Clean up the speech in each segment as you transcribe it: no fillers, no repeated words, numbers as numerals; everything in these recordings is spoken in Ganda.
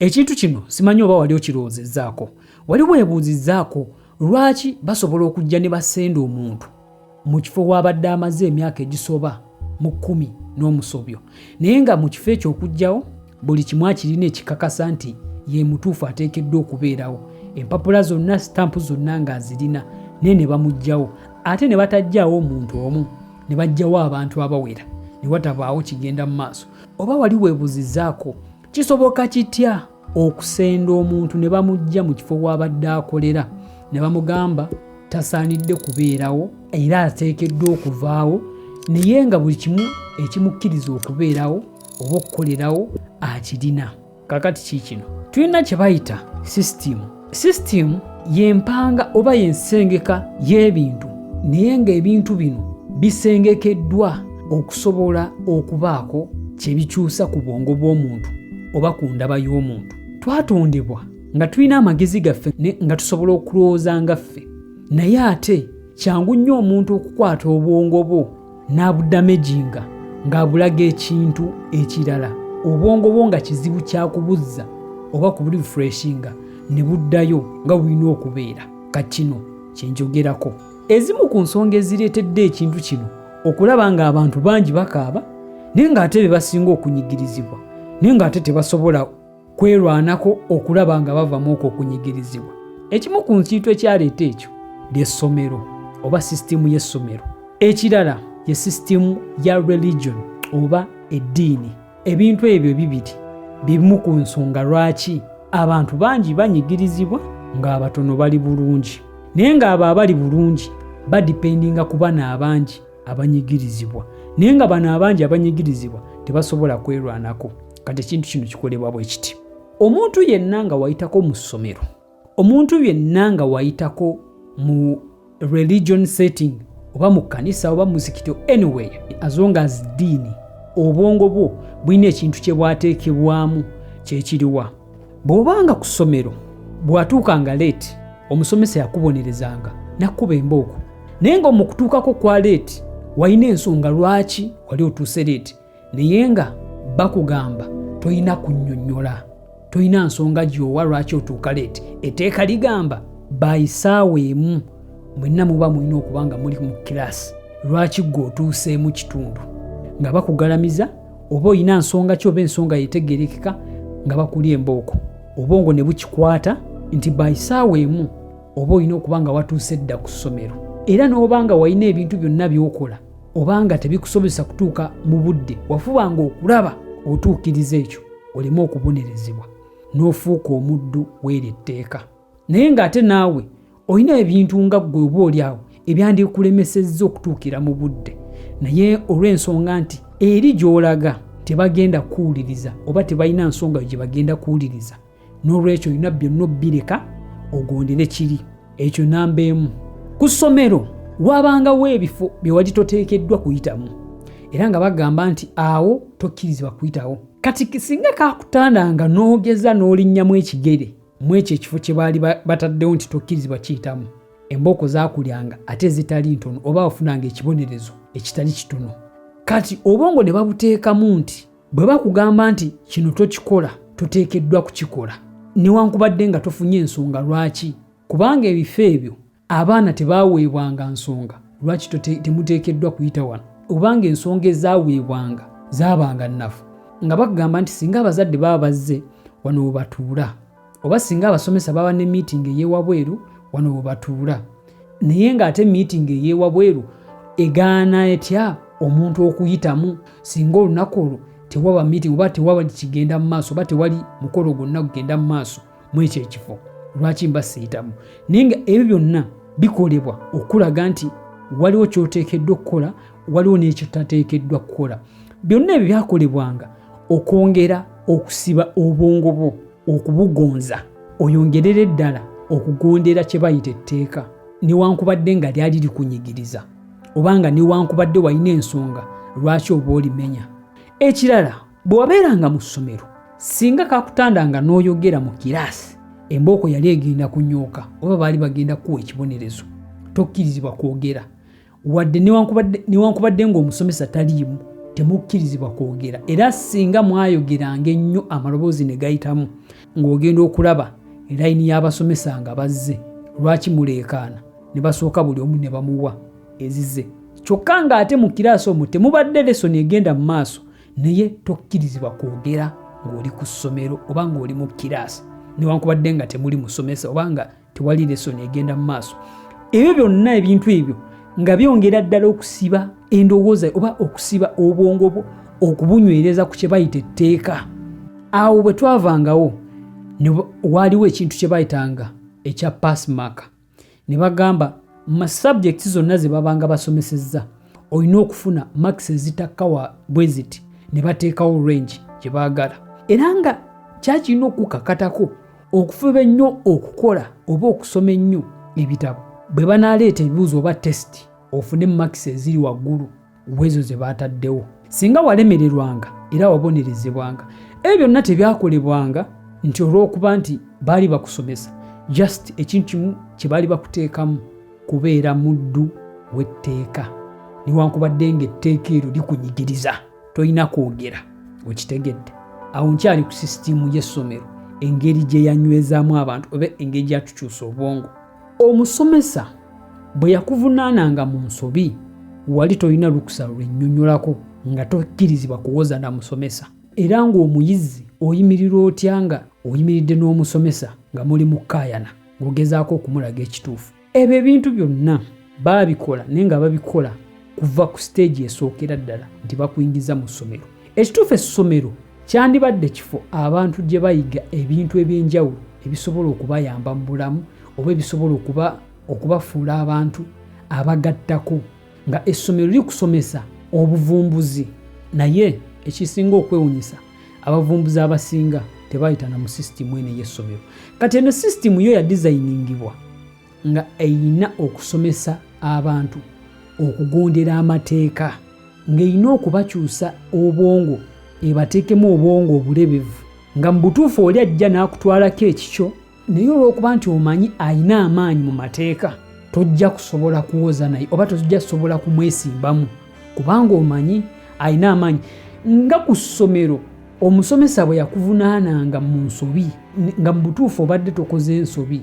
ekintu kino simanyi oba wali okirowoozezaako, wali weebuuzizzaako lwaki basobola okujja ne basenda omuntu mu kifo wabadde amaze emyaka egisoba mu 10 n'omusobyo, naye nga mu kifo ekyo okujjawo buli kimu akirina ekikakasa nti ye mutuufu ateekeddwa okubeerawo, empapula zonna, sitampu zonna ng'azirina, naye ne bamuggyawo, ate ne batajjaawo omuntu omu, ne bajjawo abantu abawera, ne watabaawo kigenda mu maaso. Oba wali weebuuzizzaako kisoboka kitya okusenda omuntu ne bamuggya mu kifo wabadde akolera, ne bamugamba tasaanidde kubeerawo era ateekeddwa okuvaawo, naye nga buli kimu ekimukkiriza okubeerawo oba okukolerawo akirina. Kakati kiikino tulina kye bayita sisitimu. Sisitimu y'empanga oba y'ensengeka y'ebintu, naye ng'ebintu bino bisengekeddwa okusobola okubaako kye bikyusa ku bwongo bw'omuntu oba ku ndaba y'omuntu. Twatondebwa nga tulina amagezi gaffe nga tusobola okulowooza nga ffe, naye ate kyangu nnyo omuntu okukwata obwongo bwo n'abudamejinga ng'abulaga ekintu ekirala, obwongo bwo nga kizibu kyakubuzza oba kubulifreshinga ne buddayo nga bulina okubeera. Kakino kyenjogerako. Ezimu ku nsonga ezireetedde ekintu kino okulaba ng'abantu bangi bakaaba, naye ng'ate be basinga okunyigirizibwa, naye ng'ate tebasobola kwerwanako okulaba nga bavamu okwo okunyigirizibwa. Ekimu ku kintu ekyaleeta ekyo ly'essomero oba sisitimu y'essomero. Ekirala ye sisitimu ya religion oba eddiini. Ebintu ebyo bibiri bimu ku nsonga lwaki abantu bangi banyigirizibwa ng'abatono bali bulungi, naye ng'abo abali bulungi badipendinga ku bano abangi abanyigirizibwa, naye nga bano abangi abanyigirizibwa tebasobola kwerwanako. Kati ekintu kino kikolebwa bwe kiti: omuntu yenna nga wayitako mu ssomero, omuntu yenna nga wayitako mu religion setting oba mu kkanisa oba mu muzikiti, anyway as long as ddiini, obwongo bwo bulina ekintu kye bwateekebwamu kyekiriwa. Bw'obanga ku ssomero bw'atuukanga leeti, omusomesa yakubonerezanga nakkuba embooko, naye nga mu kutuukako kwa leeti walina ensonga lwaki wali otuuse leeti, naye nga bakugamba tolina kunnyonnyola, tolina nsonga gy'owa lwaki otuuka leeti. Etteeka ligamba bayisaawo emu mwenna muba mulina okuba nga muli mu kiraasi, lwaki gwe otuuseemu kitundu, nga bakugalamiza oba olina nsonga ki oba ensonga yetegerekeka nga bakuli embooko, obwongo ne bukikwata nti bayisaawo emu oba olina okuba nga watuuse dda ku ssomero. Era n'obanga walina ebintu byonna by'okola obanga tebikusobozesa kutuuka mu budde, wafubanga okulaba otuukiriza ekyo oleme okubonerezebwa n'ofuuka omuddu w'eryo etteeka. Naye ng'ate naawe olina ebintu nga ggwe oba oli awo ebyandikulemesezza okutuukira mu budde, naye olw'ensonga nti eri gy'olaga tebagenda kuwuliriza oba tebalina nsonga gye bagenda kuwuliriza, n'olwekyo olina byonna obbireka ogondere kiri ekyo. Namba emu, ku ssomero waabangawo ebifo bye wali toteekeddwa kuyitamu era nga bagamba nti awo tokkirizibwa kuyitawo. Kati singa kakutandanga n'ogeza n'olinnyamu ekigere mu ekyo ekifo kye baali bataddewo nti tokkirizibwa kiyitamu, embooko zaakulyanga ate zitali ntono oba wafunanga ekibonerezo ekitali kitono. Kati obwongo ne babuteekamu nti bwe bakugamba nti kino tokikola toteekeddwa kukikola, newankubadde nga tofunye ensonga lwaki, kubanga ebifo ebyo abaana tebaaweebwanga nsonga lwaki temuteekeddwa kuyita wano, obanga ensonga ezaaweebwanga zaabanga nnafu, nga bakugamba nti singa abazadde baba bazze wano we batuula, oba singa abasomesa baba ne meeting ey'ewabweru wano we batuula. Naye ng'ate meeting ey'ewabweru egaana etya omuntu okuyitamu singa olunaku olwo tewaba meeting oba tewaba kigenda mu maaso oba tewali mukolo gwonna gugenda mu maaso mu ekyo ekifo, lwaki mba siyitamu? Naye nga ebyo byonna bikolebwa okulaga nti waliwo ky'oteekeddwa okukola, waliwo n'ekyo tateekeddwa kukola. Byonna ebyo byakolebwanga okwongera okusiba obwongo bwo, okubugonza, oyongerere ddala okugondera kye bayita etteeka, newankubadde nga lyali likunyigiriza obanga newankubadde walina ensonga lwaki oba olimenya. Ekirala, bwe wabeeranga mu ssomero, singa kakutandanga n'oyogera mu kiraasi, embooko yali egenda kunyooka oba baali bagenda kuwa ekibonerezo, tokkirizibwa kwogera wadde newankubadde ng'omusomesa taliimu temukkirizibwa kwogera, era singa mwayogeranga ennyo amaloboozi ne gayitamu ng'ogenda okulaba layini y'abasomesa nga bazze, lwaki muleekaana ne basooka buli omu ne bamuwa ezize. Kyokka ng'ate mu kiraasi omwo temubadde lesoni egenda mu maaso, naye tokkirizibwa kwogera ng'oli ku ssomero oba ng'oli mu kiraasi newankubadde nga temuli musomesa oba nga tewali lesoni egenda mu maaso. Ebyo byonna ebintu ebyo nga byongera ddala okusiba endowooza oba okusiba obwongo bwo, okubunywereza ku kye bayita etteeka. Awo bwe twavangawo waaliwo ekintu kye bayitanga ekya pass mark. Ne bagamba mu subjects zonna ze babanga basomesezza olina okufuna marks ezitakka bwe ziti, ne bateekawo range gye baagala. Era nga kyakirina okukakatako okufuba ennyo okukola oba okusoma ennyo ebitabo. Bwe banaaleeta ebibuuzo oba test ofune marks eziri waggulu wezo ze baataddewo. Singa walemererwanga era wabonerezebwanga, ebyo byonna tebyakolebwanga nti olw'okuba nti baali bakusomesa, just ekintu kimu kye baali bakuteekamu kubeera muddu w'etteeka. Newankubadde ng'etteeka eryo likunyigiriza tolina kwogera, okitegedde. Awo nkyali ku sisitimu y'essomero, engeri gye yanywezaamu abantu oba engeri gyatukyusa obwongo. Omusomesa bwe yakuvunaananga mu nsobi, wali tolina lukusa lwennyonnyolako nga tokkirizibwa kuwoza na musomesa. Era ng'omuyizi oyimirira otya nga oyimiridde n'omusomesa nga muli mu kkaayana ng'ogezaako okumulaga ekituufu. Ebyo ebintu byonna baabikola naye nga babikola kuva ku siteegi esookera ddala nti bakuyingiza mu ssomero. Ekituufu essomero kyandibadde kifo abantu gye bayiga ebintu eby'enjawulo ebisobola okubayamba mu bulamu oba ebisobola okubafuula abantu abagattako, nga essomero likusomesa obuvumbuzi. Naye ekisinga okwewunyisa, abavumbuzi abasinga tebayitana mu sisitimu eno y'essomero. Kati eno sisitimu yo yadizayiningibwa nga eyina okusomesa abantu okugondera amateeka, ng'eyina okubakyusa obwongo, ebateekemu obwongo obulebevu, nga mu butuufu oli ajja n'akutwalako ekikyo, naye olw'okuba nti omanyi ayina amaanyi mu mateeka, tojja kusobola kuwoza naye oba tojja kusobola kumwesimbamu kubanga omanyi ayina amaanyi. Nga ku ssomero omusomesa bwe yakuvunaananga mu nsobi, nga mu butuufu obadde tokoze ensobi,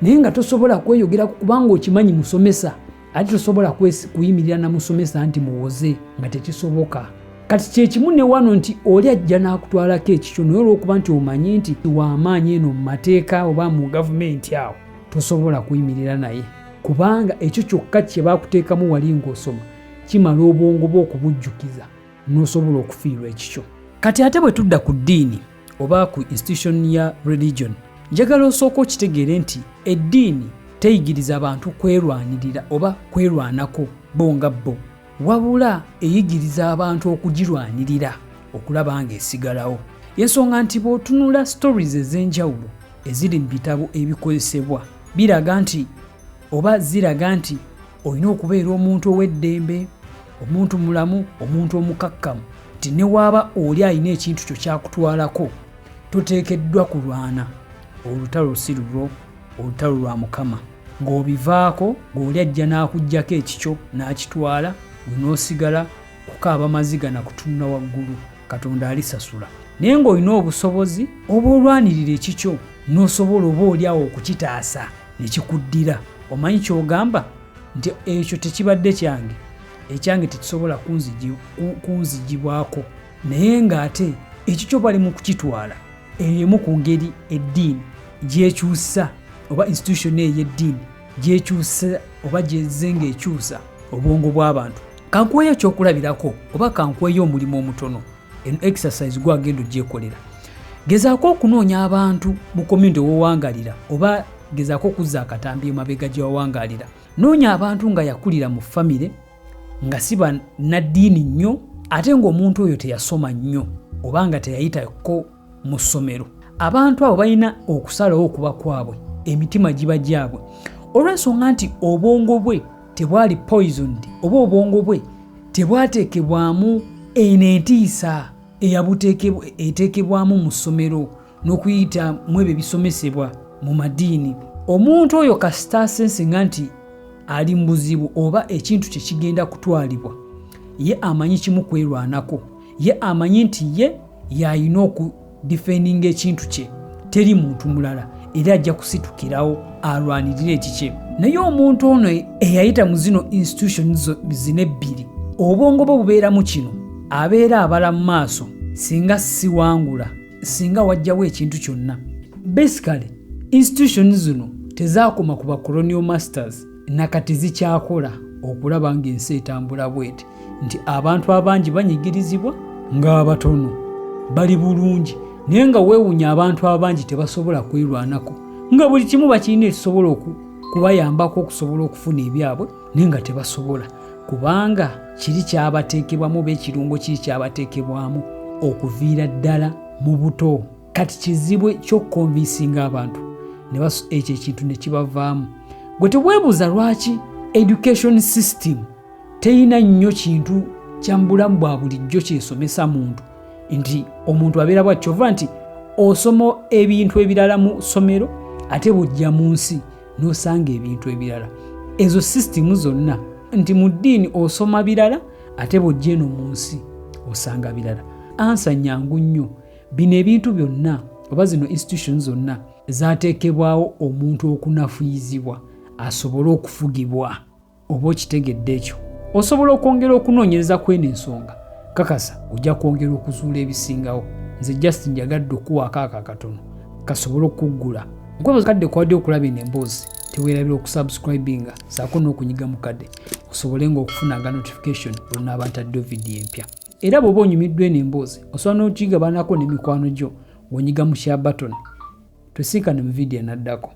naye nga tosobola kweyogera kubanga okimanyi musomesa, ate tosobola kuyimirira na musomesa nti muwoze, nga tekisoboka. Kati kyekimu ne wano nti oli ajja n'akutwalako ekikyo, naye olw'okuba nti omanyi nti w'amaanyi eno mu mateeka oba mu gavumenti awo, tosobola kuyimirira naye kubanga ekyo kyokka kye baakuteekamu wali ng'osoma kimala obwongo bwo okubujjukiza n'osobola okufiirwa ekikyo. Kati ate bwe tudda ku ddiini oba ku institution ya religion, njagala osooka okitegeere nti eddiini teyigiriza abantu kwerwanirira oba kwerwanako bo nga bo, wabula eyigiriza abantu okugirwanirira okulaba nga esigalawo. Y'ensonga nti bw'otunula stories ez'enjawulo eziri mu bitabo ebikozesebwa biraga nti oba ziraga nti olina okubeera omuntu ow'eddembe, omuntu mulamu, omuntu omukakkamu, nti ne waaba oli alina ekintu kyo kyakutwalako toteekeddwa kulwana. Olutalo si lulwo, olutalo lwa Mukama. Ng'obivaako ng'oli ajja n'akuggyako ekikyo n'akitwala, n'osigala kukaaba maziga na kutunula waggulu, Katonda alisasula. Naye ng'olina obusobozi oba olwanirira ekikyo n'osobola oba oli awo okukitaasa ne kikuddira. Omanyi ky'ogamba nti ekyo tekibadde kyange, ekyange tekisobola kunzigibwako, naye ng'ate ekikyo bali mu kukitwala. Emu ku ngeri eddiini gyekyusa oba institution ey'eddiini gyekyusa oba gyezze ng'ekyusa obwongo bw'abantu. Kankweyo ekyokulabirako oba kankweyo omulimu omutono, eno exercise gwagenda ogyekolera. Gezaako okunoonya abantu mu community w'owangalira oba gezaako okuzza akatambi emabega gye wawangalira. Noonya abantu nga yakulira mu famire, nga si bannaddiini nnyo ate ng'omuntu oyo teyasoma nnyo oba nga teyayitako mu ssomero. Abantu abo balina okusalawo okuba kwabwe, emitima giba gyabwe, olw'ensonga nti obwongo bwe tebwali poisoned oba obwongo bwe tebwateekebwamu entiisa eteekebwamu mu ssomero n'okuyita mu ebyo ebisomesebwa mu madiini. Omuntu oyo kasita asensinga nti ali mu buzibu oba ekintu kye kigenda kutwalibwa, ye amanyi kimu kwerwanako, ye amanyi nti ye yalina okudifendinga ekintu kye, teri muntu mulala, era ajja kusitukirawo alwanirire ekikye. Naye omuntu ono eyayita mu zino institutions zino ebbiri, obwongo bwe bubeeramu kino, abeera abala mu maaso singa siwangula, singa wajjawo ekintu kyonna. Basically institutions zino tezaakoma ku ba colonial masters, nakati zikyakola okulaba ng'ensi etambula bweti, nti abantu abangi banyigirizibwa ng'abatono bali bulungi, naye nga weewuunya abantu abangi tebasobola kwerwanako, nga buli kimu bakirina ekisobola kubayambako okusobola okufuna ebyabwe naye nga tebasobola, kubanga kiri kyabateekebwamu b'ekirungo kiri kyabateekebwamu okuviira ddala mu buto. Kati kizibu ky'okukonvinsinga abantu ekyo ekintu ne kibavaamu. Gwe teweebuuza lwaki education system teyina nnyo kintu kya mu bulamu bwa bulijjo kyesomesa muntu, nti omuntu abeera bw'atyo ova nti osoma ebintu ebirala mu ssomero ate bw'ojja mu nsi n'osanga ebintu ebirala. Ezo system zonna nti mu ddiini osoma birala ate bw'ojja eno mu nsi osanga birala. Ansa nnyangu nnyo. Bino ebintu byonna oba zino institutions zonna zaateekebwawo omuntu okunafuyizibwa asobole okufugibwa. Oba okitegedde ekyo, osobola okwongera okunoonyereza kw'eno ensonga, kakasa ojja kwongera okuzuula ebisingawo. Nze just njagadde okuwaako akatono kasobole okuggula. Nkwebaza kadde kwadde okulaba eno emboozi, teweerabira okusubscribinga saako n'okunyiga mu kadde osobole ng'okufunanga notification olunaaba ntaddeyo vidiyo empya. Era bw'oba onyumiddwa eno emboozi osobola n'okigabanako n'emikwano gyo ng'onyiga mu share button. Tusinkane mu vidiyo enaddako.